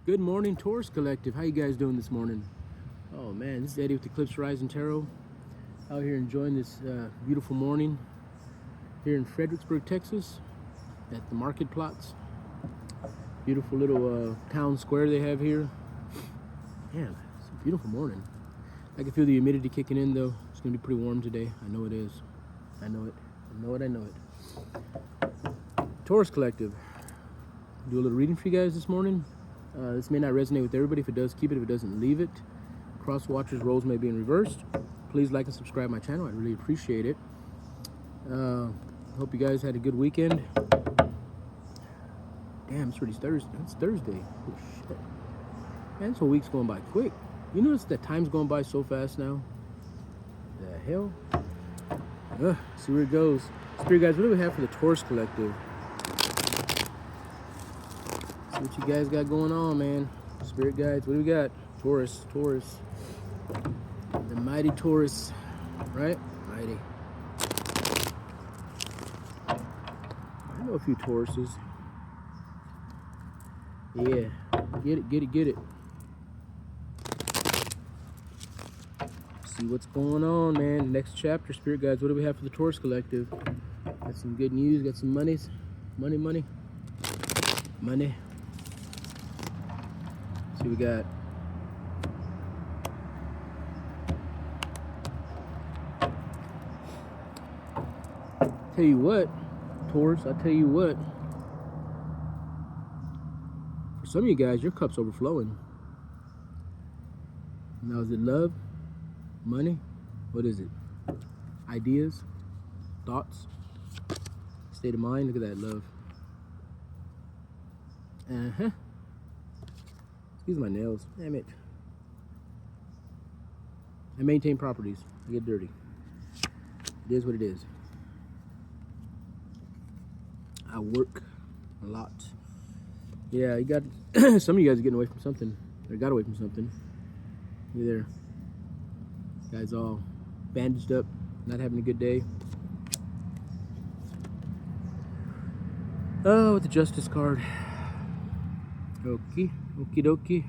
Good morning, Taurus Collective. How you guys doing this morning? Oh man, this is Eddie with Eclipse Rising Tarot. Out here enjoying this beautiful morning here in Fredericksburg, Texas, at the market plots. Beautiful little town square they have here. Man, it's a beautiful morning. I can feel the humidity kicking in though. It's gonna be pretty warm today. I know it is. I know it. I know it. Taurus Collective. Do a little reading for you guys this morning. This may not resonate with everybody. If it does, keep it. If it doesn't, leave it. Cross watchers, roles may be in reversed. Please like and subscribe my channel. I'd really appreciate it. Hope you guys had a good weekend. Damn, it's already Thursday. It's Thursday. Oh, shit. Man, this whole week's going by quick. You notice that time's going by so fast now? The hell? See where it goes. Spirit guys, what do we have for the Taurus Collective? See what you guys got going on, man. Spirit guides, what do we got? Taurus. The mighty Taurus, right? Mighty. I know a few Tauruses. Yeah, get it. See what's going on, man. Next chapter, Spirit guides, what do we have for the Taurus Collective? Got some good news, got some monies. Money. See what we got. Tell you what, Taurus, I tell you what. For some of you guys, your cup's overflowing. Now, is it love? Money? What is it? Ideas? Thoughts? State of mind? Look at that, love. Excuse my nails. Damn it. I maintain properties. I get dirty. It is what it is. I work a lot. Yeah, you got some of you guys are getting away from something. Or got away from something. You there. Guys all bandaged up, not having a good day. Oh, with the Justice card. Okie dokie.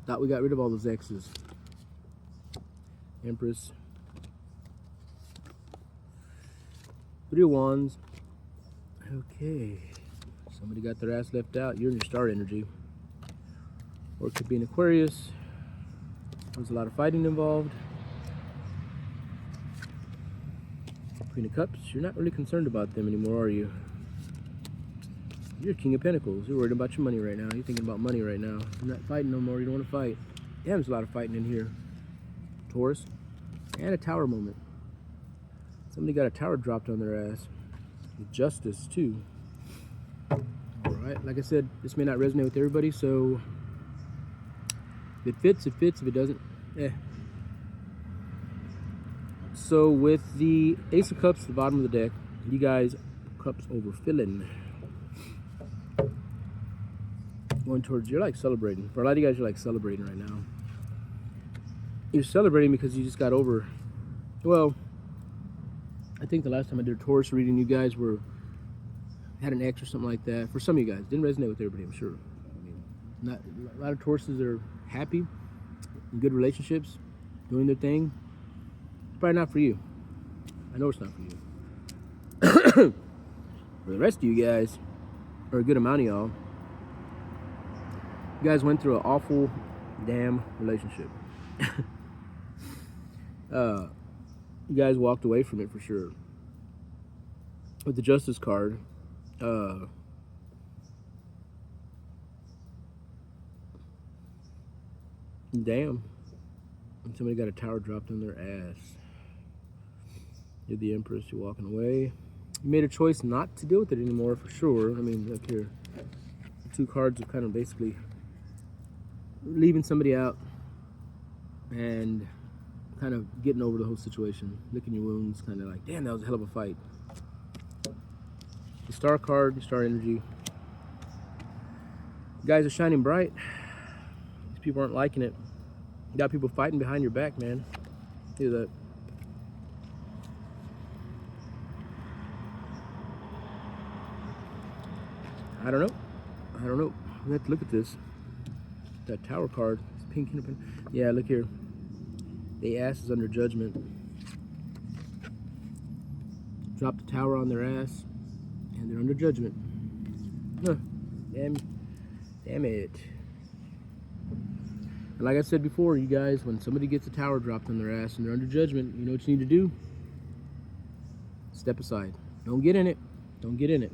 Thought we got rid of all those X's. Empress. Three of Wands. Okay. Somebody got their ass left out. You're in your star energy. Or it could be an Aquarius. There's a lot of fighting involved. Queen of Cups. You're not really concerned about them anymore, are you? You're King of Pentacles. You're worried about your money right now. You're thinking about money right now. You're not fighting no more. You don't want to fight. Damn, there's a lot of fighting in here. Taurus. And a tower moment. Somebody got a tower dropped on their ass. With Justice, too. Alright, like I said, this may not resonate with everybody, so if it fits, it fits. If it doesn't, So with the Ace of Cups at the bottom of the deck, you guys, cups overfilling. Going towards, you're like celebrating. For a lot of you guys, you're like celebrating right now. You're celebrating because you just got over, well, I think the last time I did a Taurus reading, you guys had an ex or something like that. For some of you guys, didn't resonate with everybody, I'm sure. I mean, not a lot of Tauruses are happy in good relationships, doing their thing. It's probably not for you. I know it's not for you. For the rest of you guys, or a good amount of y'all, you guys went through an awful damn relationship. You guys walked away from it for sure. With the Justice card, damn. And somebody got a tower dropped on their ass. You're the Empress, you're walking away. You made a choice not to deal with it anymore for sure. I mean, look here. The two cards are kind of basically leaving somebody out and kind of getting over the whole situation, licking your wounds, kind of like, damn, that was a hell of a fight. The Star card, the Star energy. You guys are shining bright. These people aren't liking it. You got people fighting behind your back, man. Hear that? I don't know. I don't know. We have to look at this. That Tower card. It's pink. Yeah, look here. The ass is under judgment. Drop the Tower on their ass, and they're under judgment. Huh. Damn it. And like I said before, you guys, when somebody gets a Tower dropped on their ass and they're under judgment, you know what you need to do? Step aside. Don't get in it. Don't get in it.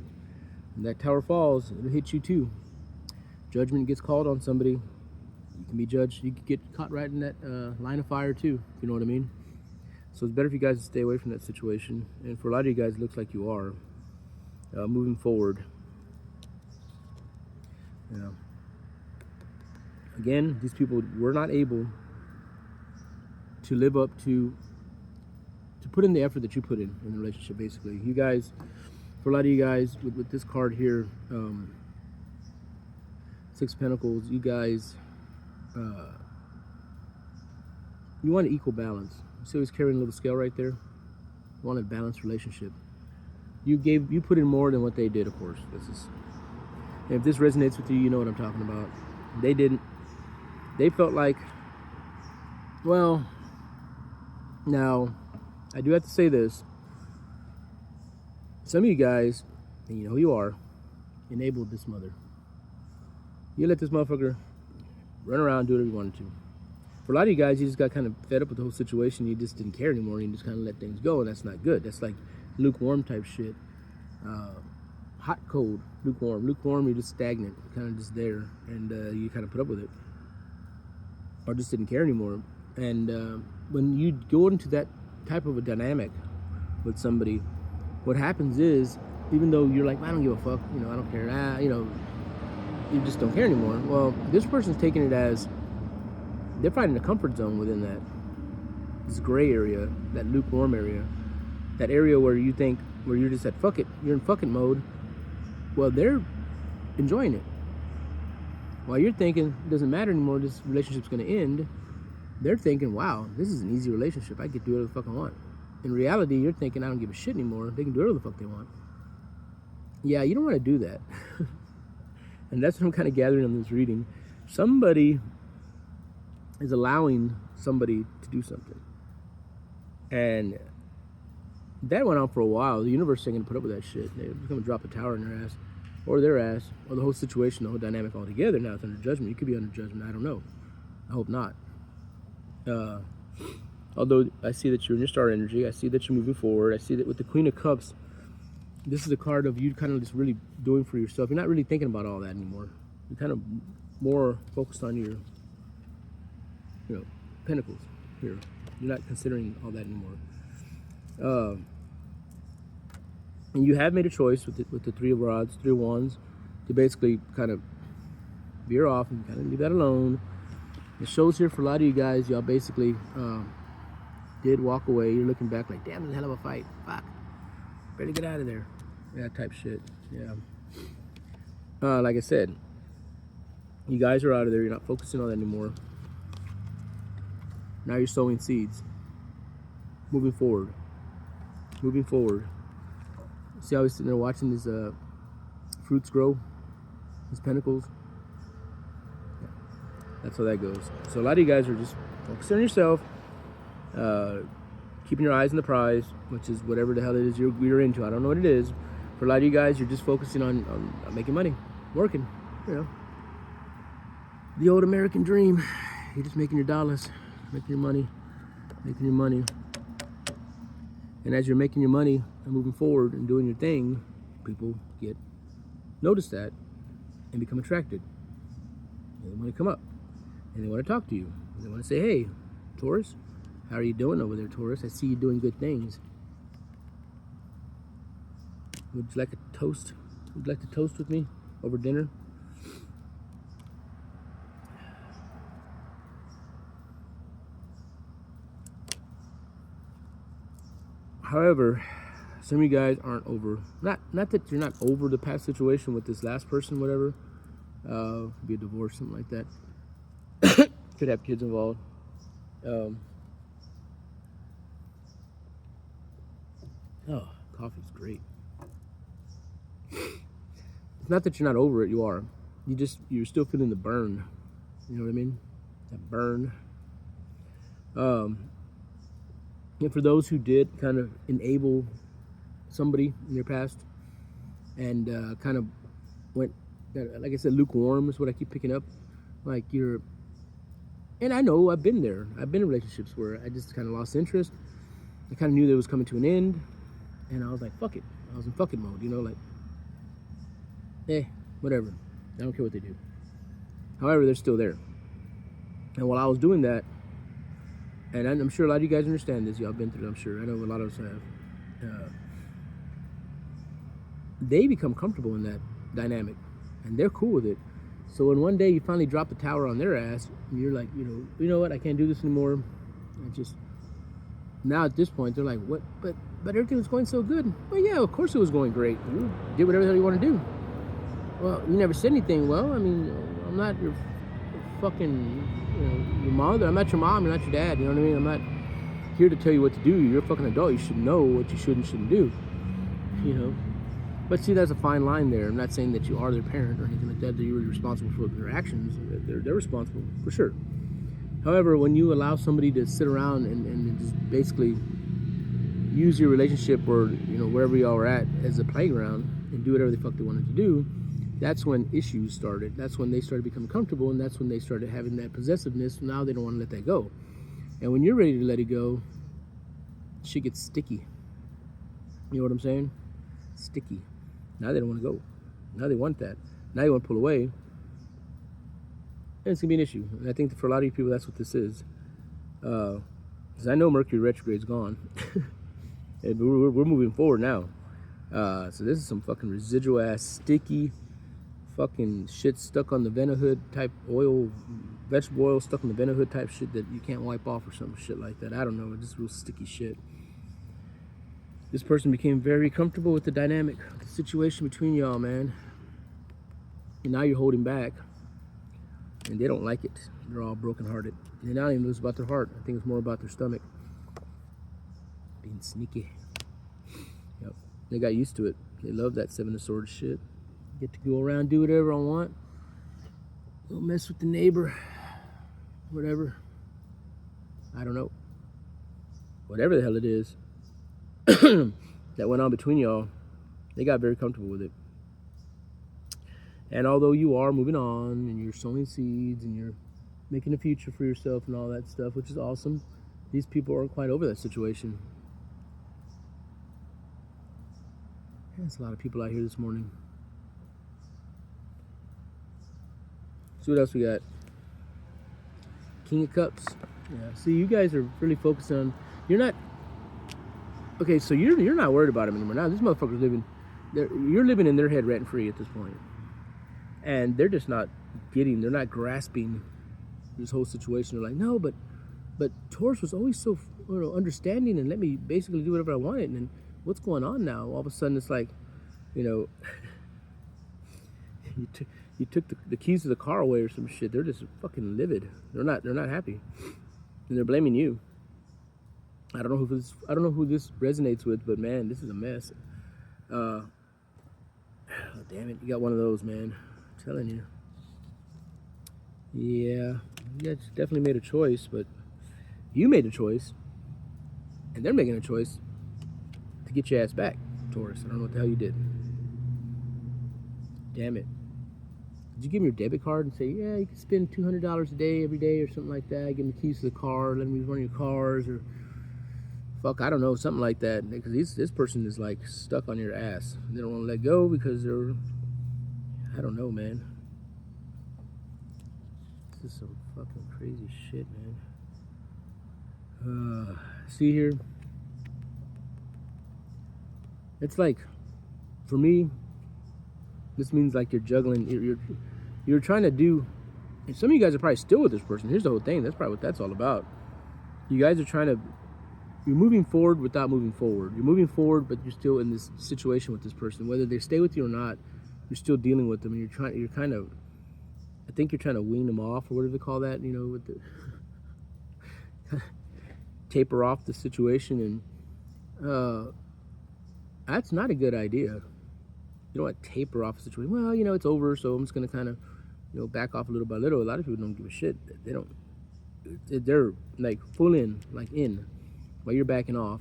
When that Tower falls, it'll hit you too. Judgment gets called on somebody. You can be judged. You can get caught right in that line of fire too, if you know what I mean. So it's better for you guys to stay away from that situation. And for a lot of you guys, it looks like you are. Moving forward. Yeah. Again, these people were not able to live up to put in the effort that you put in the relationship, basically. You guys, for a lot of you guys, with this card here, Six of Pentacles, you guys, you want an equal balance. You see who's carrying a little scale right there? You want a balanced relationship. You put in more than what they did, of course. And if this resonates with you, you know what I'm talking about. They didn't. They felt like, well, now, I do have to say this. Some of you guys, and you know who you are, enabled this mother. You let this motherfucker run around, do whatever you wanted to. For a lot of you guys, you just got kind of fed up with the whole situation. You just didn't care anymore. You just kind of let things go, and that's not good. That's like lukewarm type shit. Hot, cold, lukewarm. Lukewarm, you're just stagnant, kind of just there, and you kind of put up with it. Or just didn't care anymore. And when you go into that type of a dynamic with somebody, what happens is, even though you're like, I don't give a fuck, you know, I don't care, you know, you just don't care anymore. Well, this person's taking it as they're finding a comfort zone within that, this gray area, that lukewarm area, that area where you think, where you're just at fuck it, you're in fucking mode. Well, they're enjoying it. While you're thinking, it doesn't matter anymore, this relationship's gonna end, they're thinking, wow, this is an easy relationship. I can do whatever the fuck I want. In reality, you're thinking, I don't give a shit anymore. They can do whatever the fuck they want. Yeah, you don't want to do that. And that's what I'm kind of gathering on this reading. Somebody is allowing somebody to do something. And that went on for a while. The universe ain't going to put up with that shit. They're just going to drop a tower in their ass. Or their ass. Or the whole situation, the whole dynamic altogether. Now it's under judgment. You could be under judgment. I don't know. I hope not. Although I see that you're in your star energy, I see that you're moving forward, I see that with the Queen of Cups, this is a card of you kind of just really doing for yourself. You're not really thinking about all that anymore. You're kind of more focused on your, you know, pentacles here. You're not considering all that anymore. And you have made a choice with the Three of Rods, Three of Wands, to basically kind of veer off and kind of leave that alone. It shows here for a lot of you guys, y'all basically did walk away. You're looking back like, damn, this is a hell of a fight. Fuck. Better get out of there. Yeah, type shit. Yeah. Like I said, you guys are out of there. You're not focusing on that anymore. Now you're sowing seeds. Moving forward. Moving forward. See how he's sitting there watching his fruits grow? His pentacles? That's how that goes. So a lot of you guys are just focusing on yourself, keeping your eyes on the prize, which is whatever the hell it is you're into. I don't know what it is. For a lot of you guys, you're just focusing on making money, working, you know. The old American dream. You're just making your dollars, making your money, making your money. And as you're making your money and moving forward and doing your thing, people notice that and become attracted. And they want to come up. And they want to talk to you. And they want to say, hey, Taurus, how are you doing over there, Taurus? I see you doing good things. Would you like a toast? Would you like to toast with me over dinner? However, some of you guys aren't over. Not that you're not over the past situation with this last person, whatever. Could be a divorce, something like that. Could have kids involved. Oh, coffee's great. It's not that you're not over it, you are. you're still feeling the burn. You know what I mean? That burn. And for those who did kind of enable somebody in their past and kind of went, like I said, lukewarm is what I keep picking up. Like and I know I've been there. I've been in relationships where I just kind of lost interest. I kind of knew that it was coming to an end, and I was like, fuck it. I was in fuck it mode, like, whatever. I don't care what they do. However, they're still there. And while I was doing that, and I'm sure a lot of you guys understand this, y'all been through it, I'm sure. I know a lot of us have. They become comfortable in that dynamic, and they're cool with it. So when one day you finally drop the tower on their ass, and you're like, you know what, I can't do this anymore. Now at this point, they're like, what? But everything was going so good. Well, yeah, of course it was going great. You did whatever the hell you want to do. Well, you never said anything. Well, I mean, I'm not your fucking, your mother. I'm not your mom. You're not your dad. You know what I mean? I'm not here to tell you what to do. You're a fucking adult. You should know what you should and shouldn't do. But see, there's a fine line there. I'm not saying that you are their parent or anything like that. That you're responsible for their actions. They're responsible for sure. However, when you allow somebody to sit around and just basically use your relationship or wherever y'all are at as a playground and do whatever the fuck they wanted to do, that's when issues started. That's when they started becoming comfortable, and that's when they started having that possessiveness. Now they don't want to let that go. And when you're ready to let it go, shit gets sticky. You know what I'm saying? Sticky. Now they don't want to go. Now they want that. Now you want to pull away. And it's going to be an issue. And I think that for a lot of you people, that's what this is. Because I know Mercury retrograde's gone. And we're moving forward now. So this is some fucking residual ass, sticky, fucking shit stuck on the vena-hood type oil, vegetable oil stuck on the vena-hood type shit that you can't wipe off or some shit like that. I don't know. It's just real sticky shit. This person became very comfortable with the dynamic, the situation between y'all, man. And now you're holding back. And they don't like it. They're all brokenhearted. And they're not even lose about their heart. I think it's more about their stomach. Being sneaky. Yep. They got used to it. They love that Seven of Swords shit. Get to go around, do whatever I want. Don't mess with the neighbor. Whatever. I don't know. Whatever the hell it is that went on between y'all, they got very comfortable with it. And although you are moving on and you're sowing seeds and you're making a future for yourself and all that stuff, which is awesome, these people aren't quite over that situation. There's a lot of people out here this morning. See what else we got? King of Cups. Yeah. See, you guys are really focused on. You're not. Okay, so you're not worried about them anymore. Now this motherfucker's living. You're living in their head rent free at this point, and they're just not getting. They're not grasping this whole situation. They're like, no, but Taurus was always so understanding and let me basically do whatever I wanted. And then what's going on now? All of a sudden, it's like, you took the keys to the car away or some shit. They're just fucking livid. They're not happy, and they're blaming you. I don't know who this resonates with, but man, this is a mess. Oh, damn it, you got one of those, man. I'm telling you. Yeah, you guys definitely made a choice, but you made a choice, and they're making a choice to get your ass back, Taurus. I don't know what the hell you did. Damn it. Did you give me your debit card and say, yeah, you can spend $200 a day every day or something like that? Give me the keys to the car, let me run your cars, or fuck, I don't know, something like that. Because this person is like stuck on your ass. They don't want to let go because they're, I don't know, man. This is some fucking crazy shit, man. See here? It's like, for me, this means like you're juggling, you're trying to do, and some of you guys are probably still with this person. Here's the whole thing. That's probably what that's all about. You guys are you're moving forward without moving forward. You're moving forward, but you're still in this situation with this person. Whether they stay with you or not, you're still dealing with them, and I think you're trying to wean them off, or whatever they call that, with the taper off the situation, and that's not a good idea. you don't want to taper off a situation. Well, you know, it's over, so I'm just gonna kind of, you know, back off little by little. A lot of people don't give a shit. They don't. They're like full in, like in, while you're backing off.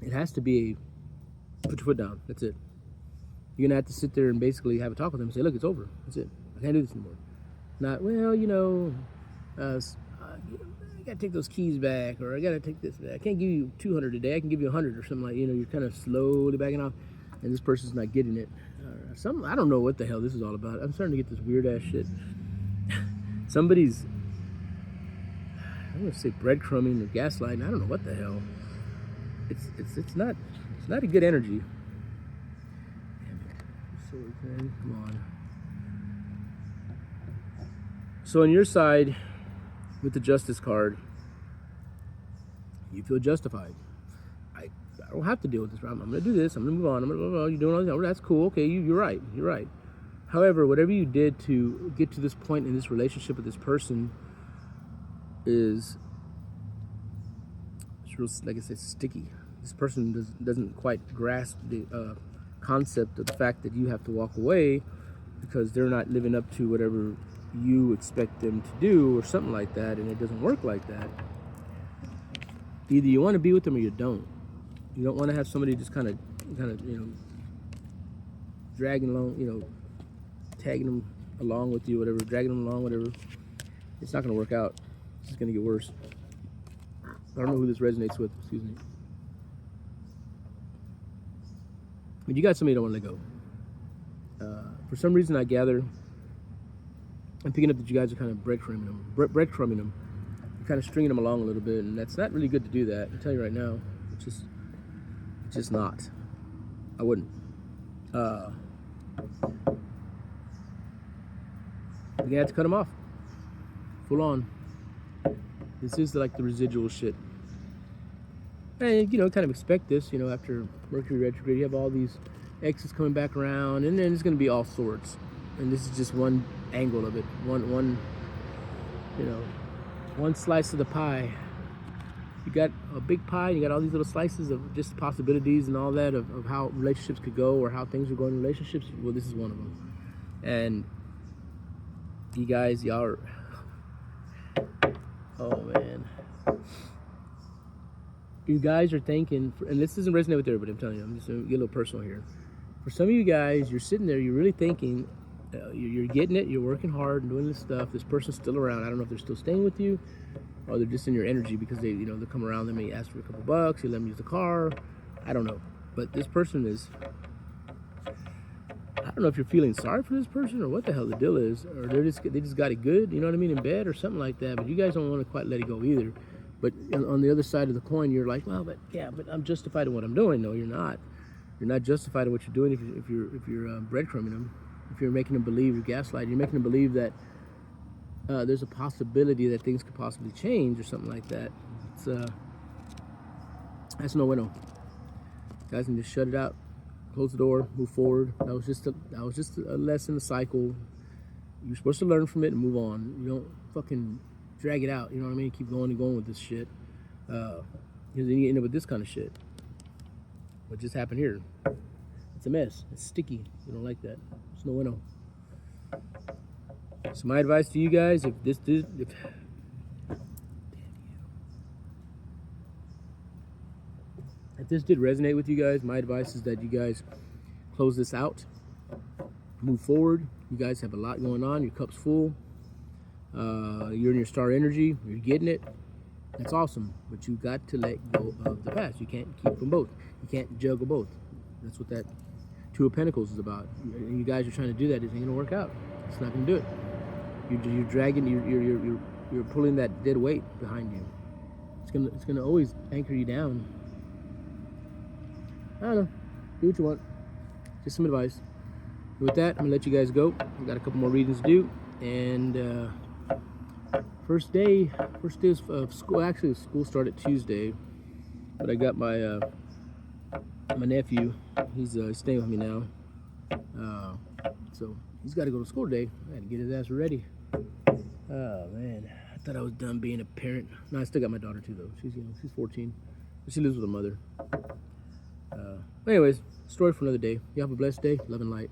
It has to be a put your foot down. That's it. You're gonna have to sit there and basically have a talk with them and say, look, it's over. That's it. I can't do this anymore. Not, well, you know, I gotta take those keys back, or I gotta take this back. I can't give you 200 today. I can give you 100 or something like. You know, you're kind of slowly backing off, and this person's not getting it. I don't know what the hell this is all about. I'm starting to get this weird ass shit. Somebody's, I'm gonna say breadcrumbing or gaslighting. I don't know what the hell. It's not a good energy. Come on. So on your side, with the justice card, you feel justified. I don't have to deal with this problem. I'm gonna do this. I'm gonna move on. You're doing all this. Oh, that's cool. Okay, you're right. You're right. However, whatever you did to get to this point in this relationship with this person is, it's real, like I said, sticky. This person doesn't quite grasp the concept of the fact that you have to walk away because they're not living up to whatever you expect them to do or something like that, and it doesn't work like that. Either you want to be with them or you don't. You don't want to have somebody just kind of, you know, dragging along, you know, tagging them along with you, whatever, dragging them along, whatever. It's not going to work out. It's just going to get worse. I don't know who this resonates with, excuse me. But you got somebody you don't want to let go. For some reason, I gather, I'm picking up that you guys are kind of breadcrumbing them. You're kind of stringing them along a little bit, and that's not really good to do that. I'll tell you right now, it's just not. I wouldn't. You're gonna have to cut them off, full on. This is like the residual shit. And, you know, kind of expect this, you know, after Mercury retrograde, you have all these exes coming back around, and then it's going to be all sorts. And this is just one angle of it, one, you know, one slice of the pie. You got a big pie, you got all these little slices of just possibilities and all that of how relationships could go or how things are going in relationships. Well, this is one of them. And you guys, y'all are, oh man. You guys are thinking, and this doesn't resonate with everybody, I'm telling you, I'm just going to get a little personal here. For some of you guys, you're sitting there, you're really thinking, you're getting it, you're working hard and doing this stuff, this person's still around. I don't know if they're still staying with you, or they're just in your energy because they, you know, they come around, they may ask for a couple bucks, you let them use the car, I don't know. But this person is, I don't know if you're feeling sorry for this person or what the hell the deal is, or they just got it good, you know what I mean, in bed or something like that, but you guys don't want to quite let it go either. But on the other side of the coin, you're like, well, but I'm justified in what I'm doing. No, you're not. You're not justified in what you're doing if you're breadcrumbing them. If you're making them believe, you're gaslighting. You're making them believe that there's a possibility that things could possibly change or something like that. That's no bueno. Guys can just shut it out, close the door, move forward. That was just a lesson, a cycle. You're supposed to learn from it and move on. You don't fucking drag it out, you know what I mean? Keep going and going with this shit. Because then you end up with this kind of shit. What just happened here? It's a mess. It's sticky. You don't like that. It's no bueno. So my advice to you guys, if this did resonate with you guys, my advice is that you guys close this out, move forward. You guys have a lot going on. Your cup's full. You're in your star energy, you're getting it, that's awesome, but you got to let go of the past. You can't keep them both, you can't juggle both. That's what that Two of Pentacles is about. And you guys are trying to do that, it ain't gonna work out. It's not gonna do it. You're dragging, you're pulling that dead weight behind you. It's gonna always anchor you down. I don't know, do what you want. Just some advice. With that, I'm gonna let you guys go. I've got a couple more readings to do, and first day of school. Actually, school started Tuesday, but I got my my nephew. He's staying with me now, so he's got to go to school today. I had to get his ass ready. Oh man, I thought I was done being a parent. No, I still got my daughter too though. She's 14, but she lives with her mother. Anyways, story for another day. You have a blessed day. Love and light.